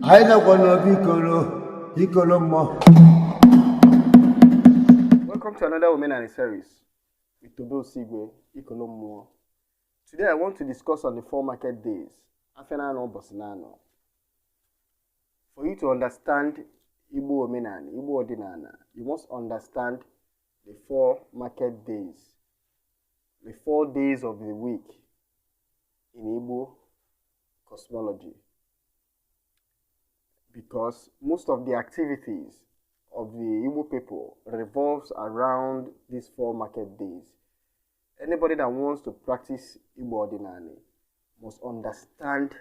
Welcome to another Women series with Ubosi Igbo. Today I want to discuss on the 4 market days, Afia and Ubosi. For you to understand Igbo Odinani, you must understand the 4 market days, the 4 days of the week in Igbo cosmology. Because most of the activities of the Igbo people revolves around these 4 market days. Anybody that wants to practice Igbo Odinani must understand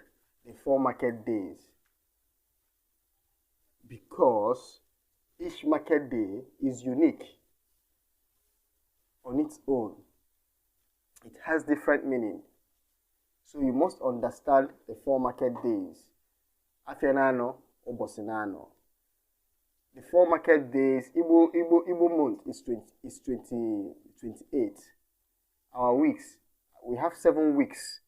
the 4 market days, because each market day is unique on its own. It has different meaning. So you must understand the 4 market days. Afia Ubosi. The 4 market days, Igbo month is 28. Our weeks, we have 7 weeks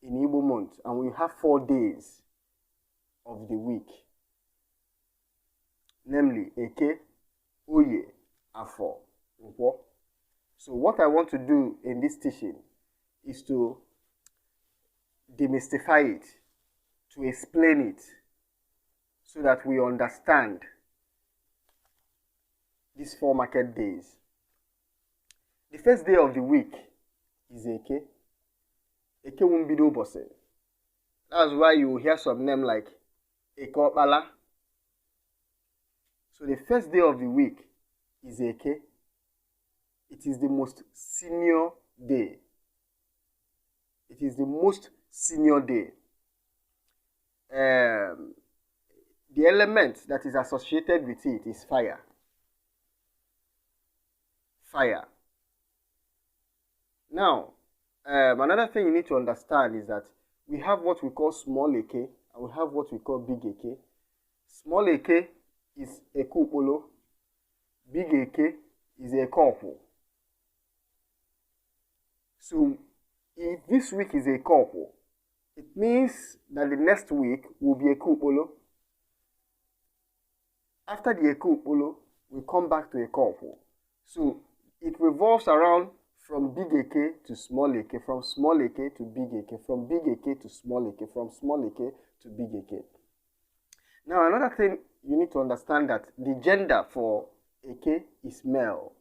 in Igbo month, and we have 4 days of the week. Namely, Eke, Oye, Afo, Nkwo. So what I want to do in this teaching is to demystify it, to explain it, so that we understand these 4 market days. The first day of the week is Eke. Eke won't be Ubosi. That's why you will hear some name like Eke Opala. So the first day of the week is Eke. It is the most senior day. It is the most senior day. The element that is associated with it is fire. Fire. Now, another thing you need to understand is that we have what we call small Eke and we have what we call big Eke. Small Eke is a kupolo. Big Eke is a kopo. So, if this week is a kopo, it means that the next week will be a kupolo. After the Ekupolo, we come back to a kopo. So, it revolves around from big Eke to small Eke, from small Eke to big Eke, from big Eke to small Eke, from small Eke to big Eke. Now, another thing you need to understand that the gender for Eke is male.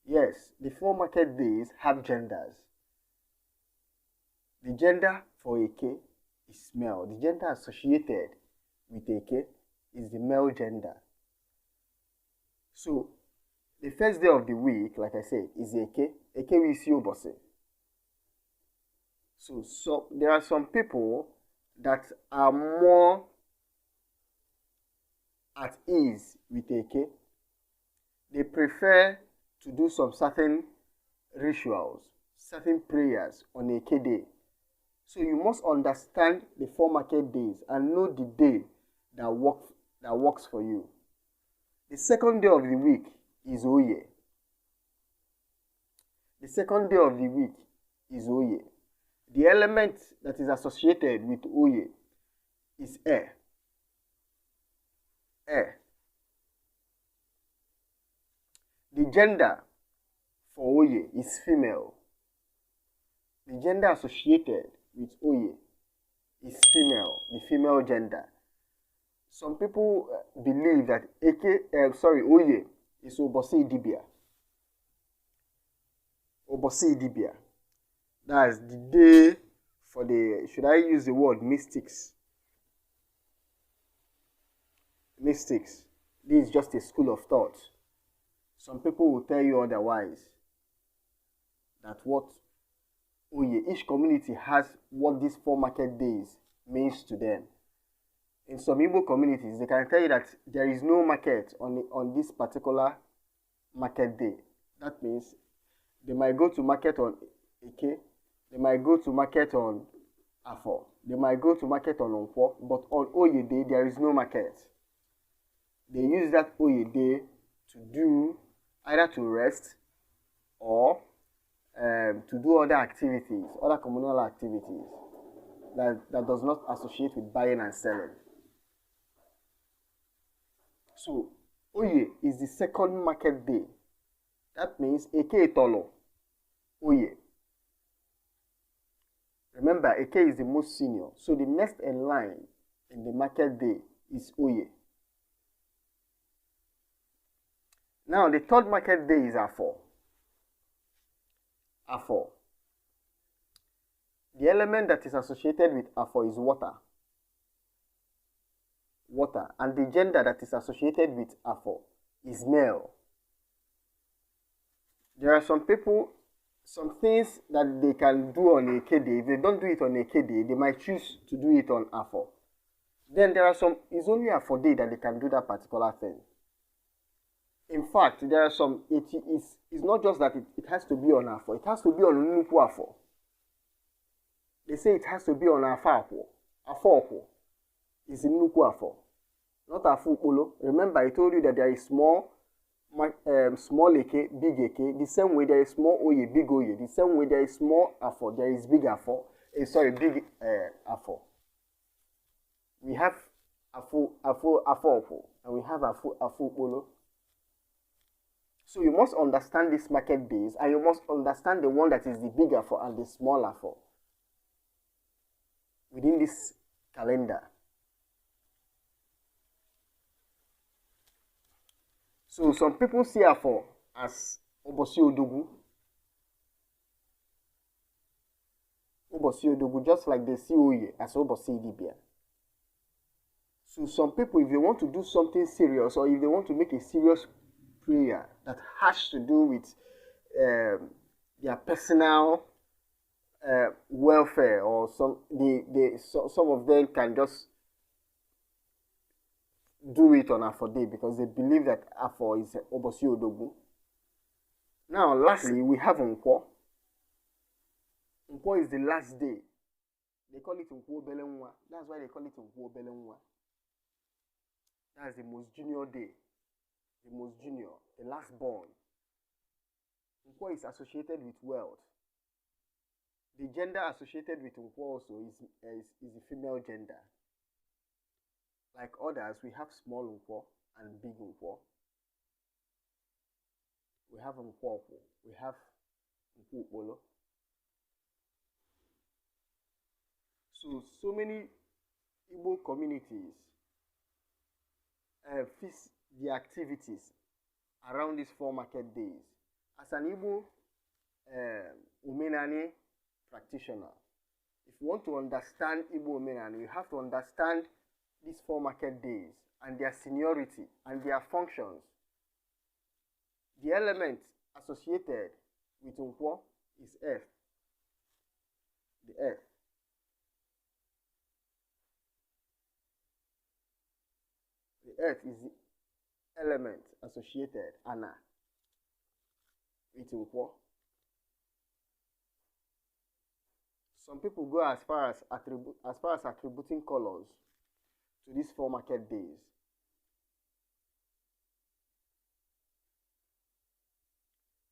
Yes, the 4 market days have genders. The gender for Eke is male. The gender associated with Eke is the male gender. So, the first day of the week, like I said, is Eke. Eke we see Ubosi. So there are some people that are more at ease with Eke. They prefer to do some certain rituals, certain prayers on Eke day. So you must understand the 4 market days and know the day that works for you. The second day of the week is Oye. The second day of the week is Oye. The element that is associated with Oye is air. Air. The gender for Oye is female. The gender associated with Oye is female, the female gender. Some people believe that Oye is Ubosi Dibia. Ubosi Dibia. That's the day for the, should I use the word mystics? Mystics. This is just a school of thought. Some people will tell you otherwise. That what Oye, each community has what these 4 market days means to them. In some Igbo communities, they can tell you that there is no market on this particular market day. That means they might go to market on Eke, they might go to market on Afo, they might go to market on Nkwo, but on Oye day, there is no market. They use that Oye day to do either to rest or to do other activities, other communal activities. that does not associate with buying and selling. So, Oye is the second market day. That means Eke Tolo. Oye. Remember, Eke is the most senior. So the next in line in the market day is Oye. Now, the third market day is Afo. Afo. The element that is associated with Afo is water. Water. And the gender that is associated with Afo is male. There are some people, some things that they can do on Eke day. If they don't do it on Eke day, they might choose to do it on Afo. Then there are some, it's only Afo day that they can do that particular thing. In fact, there are some, it's not just that it has to be on Afo, it has to be on Nupu Afo. They say it has to be on Afo. Afo is in Nupu Afo, not Afo Polo. Remember, I told you that there is small Eke, big Eke. The same way there is small Oye, big Oye. The same way there is small Afo, there is big Afo. Big Afo. We have Afo, and we have Afo Polo. So you must understand these market days, and you must understand the one that is the bigger for and the smaller for within this calendar. So some people see Afo as Ubosi Odogu. Ubosi Odogu, just like they see Oye as Ubosi Idibia. So some people, if they want to do something serious, or if they want to make a serious prayer that has to do with their personal welfare, or some of them can just do it on Afo day because they believe that Afo is Ubosi Odogu. Now, lastly, we have Nkwo. Nkwo is the last day. They call it Nkwo Belenwa. That's why they call it Nkwo Belenwa. That's the most junior day. The most junior, the last born. Nkwo is associated with wealth. The gender associated with Nkwo also is the female gender. Like others, we have small Nkwo and big Nkwo. We have Nkwo, we have Nkwo Polo. So many Igbo communities fix the activities around these 4 market days. As an Igbo Odinani practitioner, if you want to understand Igbo Odinani, you have to understand these 4 market days and their seniority and their functions. The element associated with Nkwo is earth. The earth. The earth is the element associated, Anna, with Nkwo. Some people go as far as attributing colors to these 4 market days.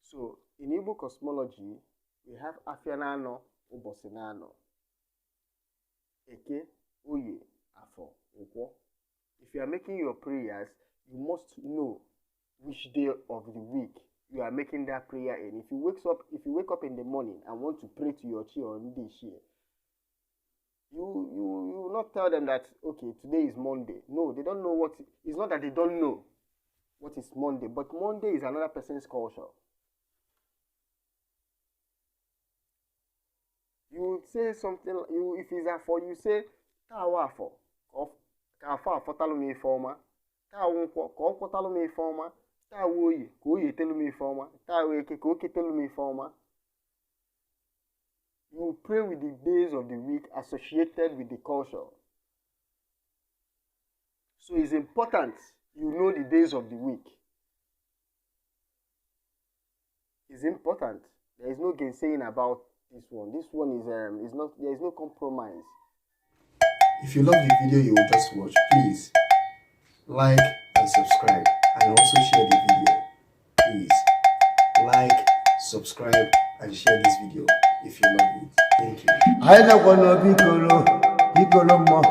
So in Igbo cosmology, we have Afia Nano, Ubosi Nano, Eke, Oye, Afo, Nkwo. If you are making your prayers, you must know which day of the week you are making that prayer in. If you wake up in the morning and want to pray to your chi on this year, you will not tell them that, okay, today is Monday. No, they don't know what. It's not that they don't know what is Monday, but Monday is another person's culture. You say something. If it's Afo, you say Tawa Afo. Afo Afotalo forma. Tawa Nkwo Talo forma. Tawa Oye Oye Telo forma. Tawa Eke Oke Telo forma. You pray with the days of the week associated with the culture. So it's important you know the days of the week. It's important. There is no gainsaying about this one. This one is not. There is no compromise. If you love the video you will just watch, please like and subscribe, and also share the video. Please like, subscribe, and share this video if you love it. Thank you. Igolomo.